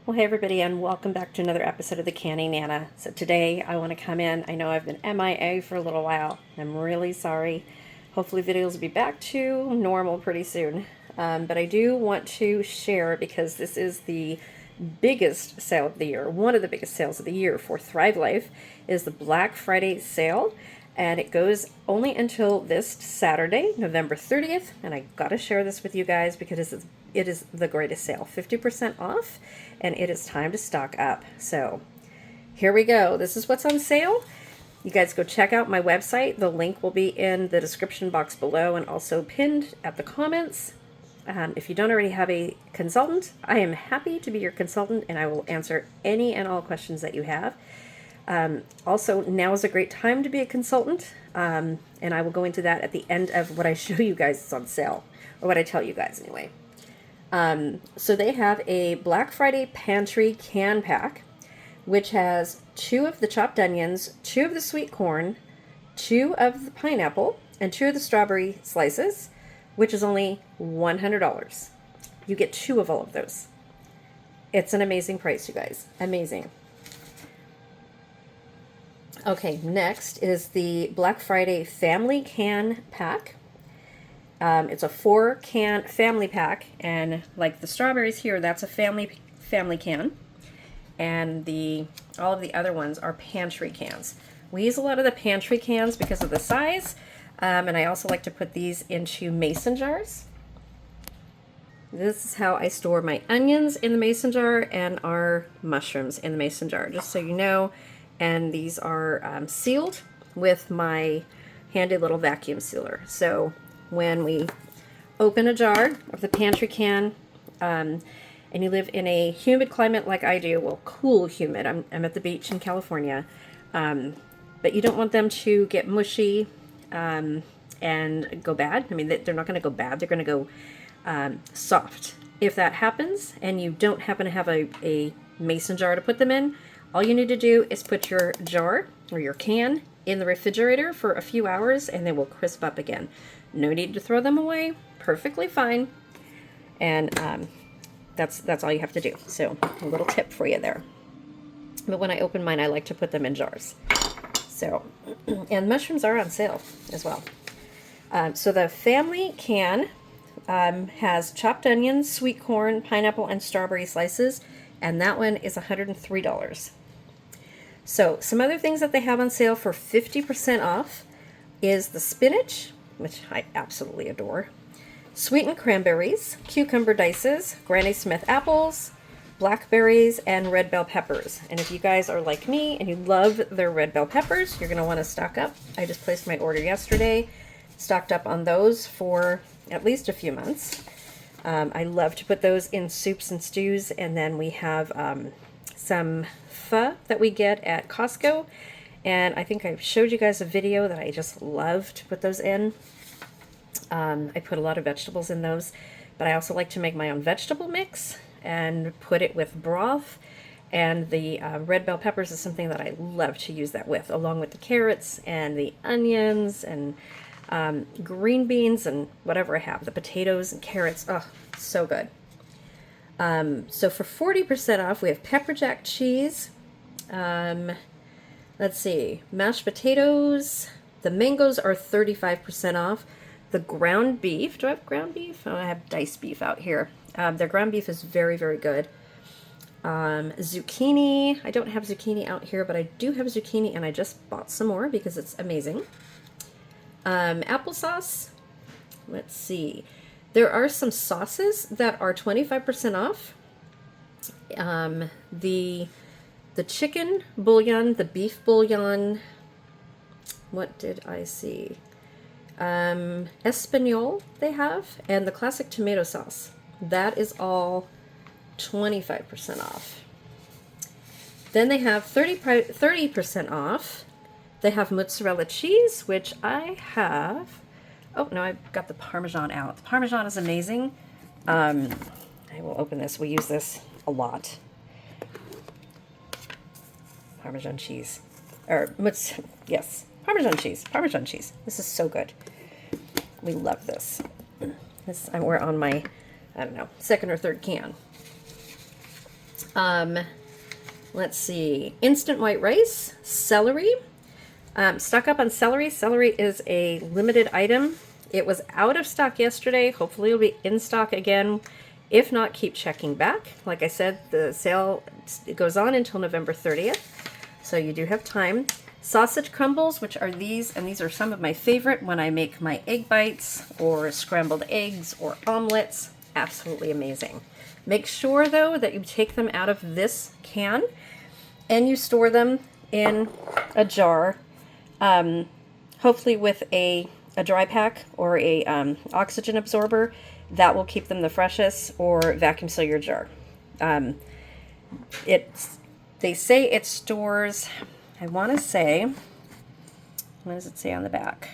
Well, hey everybody, and welcome back to another episode of the Canny Nana. So today I want to come in. I know I've been MIA for a little while. I'm really sorry. Hopefully videos will be back to normal pretty soon. But I do want to share, because this is the biggest sale of the year, one of the biggest sales of the year for Thrive Life, is the Black Friday sale. And it goes only until this Saturday, November 30th. And I gotta share this with you guys because it is the greatest sale. 50% off, and it is time to stock up. So here we go. This is what's on sale. You guys go check out my website. The link will be in the description box below and also pinned at the comments. If you don't already have a consultant, I am happy to be your consultant, and I will answer any and all questions that you have. Also, now is a great time to be a consultant, and I will go into that at the end of what I show you guys is on sale, or what I tell you guys anyway. So they have a Black Friday pantry can pack, which has 2 of the chopped onions, 2 of the sweet corn, 2 of the pineapple, and 2 of the strawberry slices, which is only $100. You get 2 of all of those. It's an amazing price, you guys. Amazing. Okay, next is the Black Friday family can pack. It's a 4-can family pack, and like the strawberries here, that's a family can, and all of the other ones are pantry cans. We use a lot of the pantry cans because of the size, and I also like to put these into mason jars. This is how I store my onions in the mason jar and our mushrooms in the mason jar, just so you know. And these are sealed with my handy little vacuum sealer. So when we open a jar of the pantry can, and you live in a humid climate like I do, well, cool humid, I'm at the beach in California, but you don't want them to get mushy and go bad. I mean, they're not going to go bad, they're going to go soft. If that happens and you don't happen to have a mason jar to put them in, all you need to do is put your jar or your can in the refrigerator for a few hours, and they will crisp up again. No need to throw them away. Perfectly fine. And that's all you have to do. So a little tip for you there. But when I open mine, I like to put them in jars. So, and mushrooms are on sale as well. So the family can has chopped onions, sweet corn, pineapple, and strawberry slices, and that one is $103. So some other things that they have on sale for 50% off is the spinach, which I absolutely adore, sweetened cranberries, cucumber dices, Granny Smith apples, blackberries, and red bell peppers. And if you guys are like me and you love their red bell peppers, you're going to want to stock up. I just placed my order yesterday, stocked up on those for at least a few months. I love to put those in soups and stews, and then we have some pho that we get at Costco, and I think I showed you guys a video that I just love to put those in. I put a lot of vegetables in those, but I also like to make my own vegetable mix and put it with broth, and the red bell peppers is something that I love to use that with, along with the carrots and the onions and green beans and whatever I have, the potatoes and carrots. Oh, so good. So for 40% off, we have pepper jack cheese. Let's see, mashed potatoes. The mangoes are 35% off. The ground beef, do I have ground beef? Oh, I have diced beef out here. Their ground beef is very, very good. Zucchini, I don't have zucchini out here, but I do have zucchini, and I just bought some more because it's amazing. Applesauce, let's see. There are some sauces that are 25% off. The chicken bouillon, the beef bouillon, what did I see? Espanol they have, and the classic tomato sauce. That is all 25% off. Then they have 30% off. They have mozzarella cheese, which I have. Oh, no, I've got the Parmesan out. The Parmesan is amazing. I will open this. We use this a lot. Parmesan cheese. Yes, Parmesan cheese. Parmesan cheese. This is so good. We love this. We're on my, I don't know, second or third can. Let's see, instant white rice, celery. Stock up on celery. Celery is a limited item. It was out of stock yesterday. Hopefully it'll be in stock again. If not, keep checking back. Like I said, the sale goes on until November 30th, so you do have time. Sausage crumbles, which are these, and these are some of my favorite when I make my egg bites or scrambled eggs or omelets. Absolutely amazing. Make sure, though, that you take them out of this can and you store them in a jar, hopefully with a dry pack or a oxygen absorber. That will keep them the freshest, or vacuum seal your jar. They say it stores, I want to say, what does it say on the back?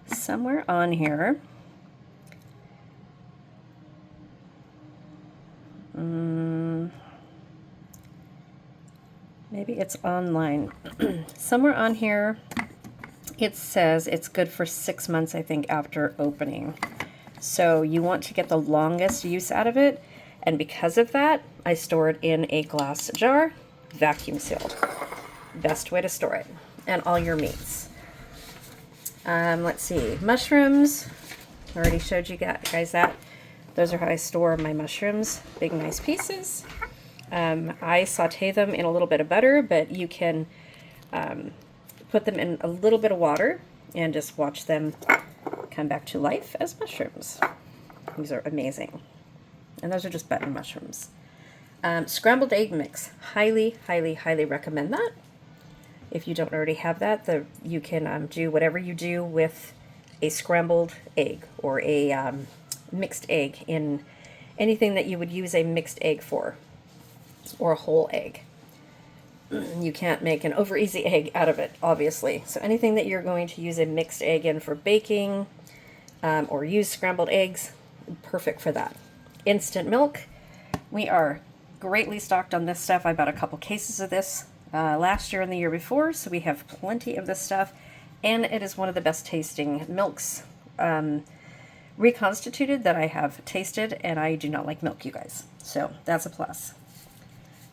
Somewhere on here. Maybe it's online. Somewhere on here it says it's good for 6 months, I think, after opening. So you want to get the longest use out of it, and because of that, I store it in a glass jar, vacuum sealed. Best way to store it. And all your meats. Let's see, mushrooms. I already showed you guys that. Those are how I store my mushrooms, big nice pieces. I saute them in a little bit of butter, but you can put them in a little bit of water and just watch them come back to life as mushrooms. These are amazing. And those are just button mushrooms. Scrambled egg mix. Highly, highly, highly recommend that. If you don't already have that, you can do whatever you do with a scrambled egg or a mixed egg in anything that you would use a mixed egg for, or a whole egg. You can't make an over easy egg out of it, obviously. So anything that you're going to use a mixed egg in for baking, or use scrambled eggs, perfect for that. Instant milk. We are greatly stocked on this stuff. I bought a couple cases of this last year and the year before, so we have plenty of this stuff, and it is one of the best tasting milks reconstituted that I have tasted, and I do not like milk, you guys, so that's a plus.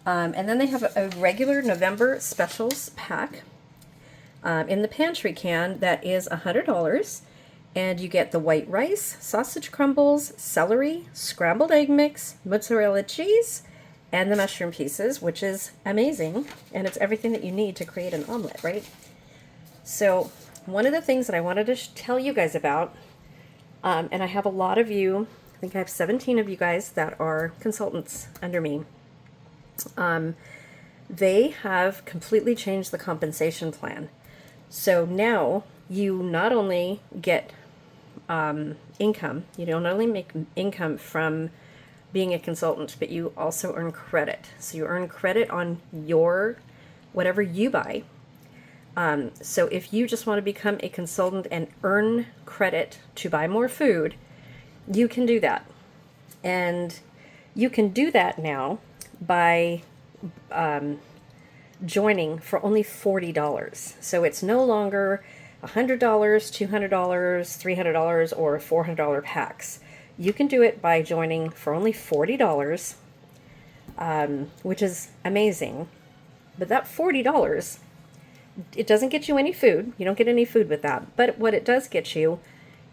And then they have a regular November specials pack in the pantry can that is $100, and you get the white rice, sausage crumbles, celery, scrambled egg mix, mozzarella cheese, and the mushroom pieces, which is amazing, and it's everything that you need to create an omelet, right? So one of the things that I wanted to tell you guys about, and I have a lot of you, I think I have 17 of you guys that are consultants under me. They have completely changed the compensation plan. So now you not only get income, you don't only make income from being a consultant, but you also earn credit. So you earn credit on your whatever you buy. So if you just want to become a consultant and earn credit to buy more food, you can do that. And you can do that now by joining for only $40. So it's no longer $100, $200, $300, or $400 packs. You can do it by joining for only $40, which is amazing. But that $40, it doesn't get you any food. You don't get any food with that. But what it does get you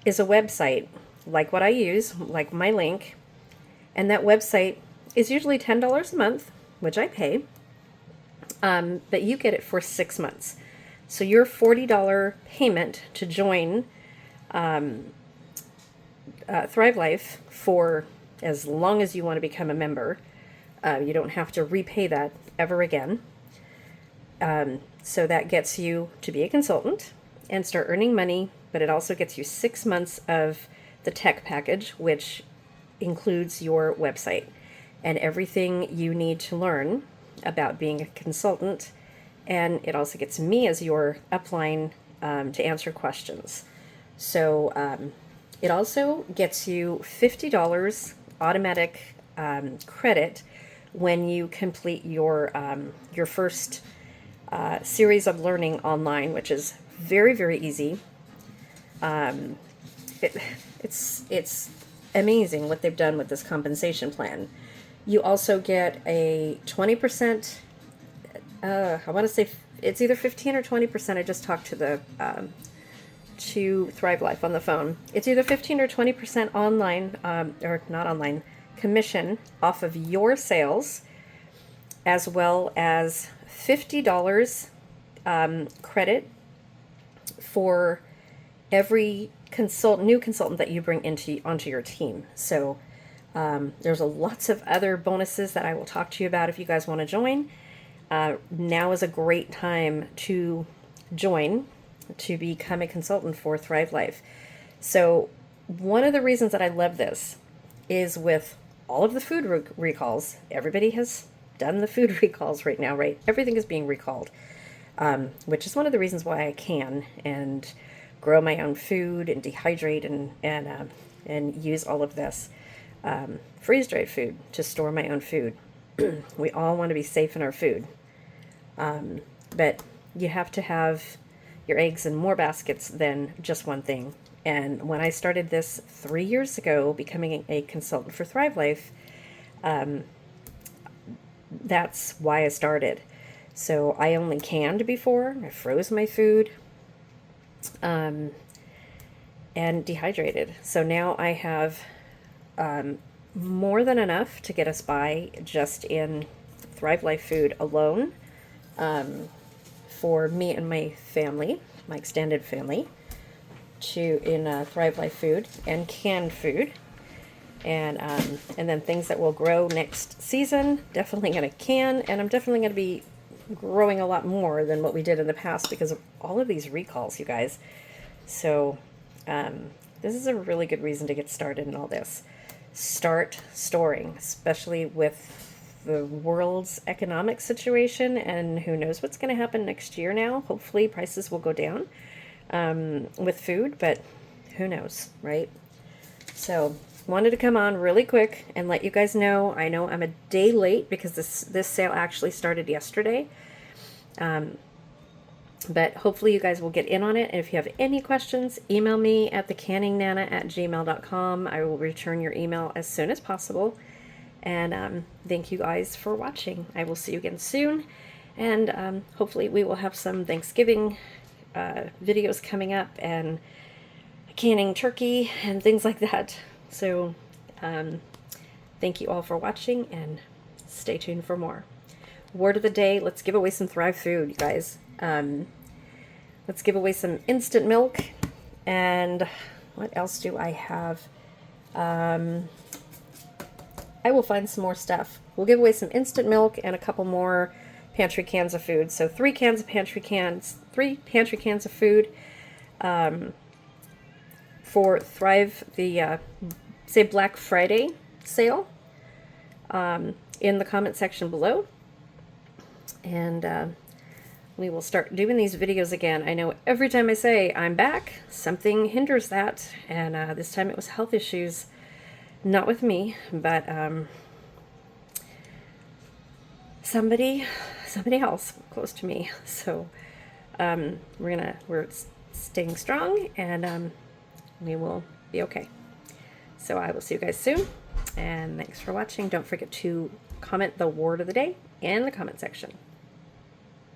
is a website, like what I use, like my link. And that website is usually $10 a month, which I pay. But you get it for 6 months. So your $40 payment to join Thrive Life for as long as you want to become a member, you don't have to repay that ever again. So that gets you to be a consultant and start earning money, but it also gets you 6 months of the tech package, which includes your website and everything you need to learn about being a consultant. And it also gets me as your upline to answer questions. So it also gets you $50 automatic credit when you complete your first series of learning online, which is very, very easy. It's amazing what they've done with this compensation plan. You also get a 20%, I want to say it's either 15 or 20%. I just talked to the to Thrive Life on the phone. It's either 15 or 20% online, or not online, commission off of your sales, as well as $50 credit for every new consultant that you bring onto your team. So there's lots of other bonuses that I will talk to you about if you guys want to join. Now is a great time to join, to become a consultant for Thrive Life. So one of the reasons that I love this is with all of the food recalls, everybody has done the food recalls right now, right? Everything is being recalled, which is one of the reasons why I can and grow my own food and dehydrate and use all of this freeze-dried food to store my own food. We all want to be safe in our food, but you have to have your eggs in more baskets than just one thing. And when I started this 3 years ago, becoming a consultant for Thrive Life, that's why I started. So I only canned before. I froze my food and dehydrated. So now I have more than enough to get us by just in Thrive Life food alone, for me and my family, my extended family, in Thrive Life food and canned food, and then things that will grow next season. Definitely going to can, and I'm definitely going to be growing a lot more than what we did in the past because of all of these recalls, you guys. So this is a really good reason to get started in all this. Start storing, especially with the world's economic situation, and who knows what's going to happen next year now. Hopefully prices will go down with food, but who knows, right? So wanted to come on really quick and let you guys know. I know I'm a day late because this sale actually started yesterday, but hopefully you guys will get in on it. And if you have any questions, email me at thecanningnana@gmail.com. I will return your email as soon as possible. And thank you guys for watching. I will see you again soon. And hopefully we will have some Thanksgiving videos coming up, and canning turkey and things like that. So thank you all for watching, and stay tuned for more. Word of the day, let's give away some Thrive food, you guys. Let's give away some instant milk. And what else do I have? I will find some more stuff. We'll give away some instant milk and a couple more pantry cans of food. So 3 pantry cans of food for Thrive, the say Black Friday sale, in the comment section below. And we will start doing these videos again. I know every time I say I'm back, something hinders that, and this time it was health issues. Not with me, but somebody else close to me. So we're staying strong, and we will be okay. So I will see you guys soon, and thanks for watching. Don't forget to comment the word of the day in the comment section.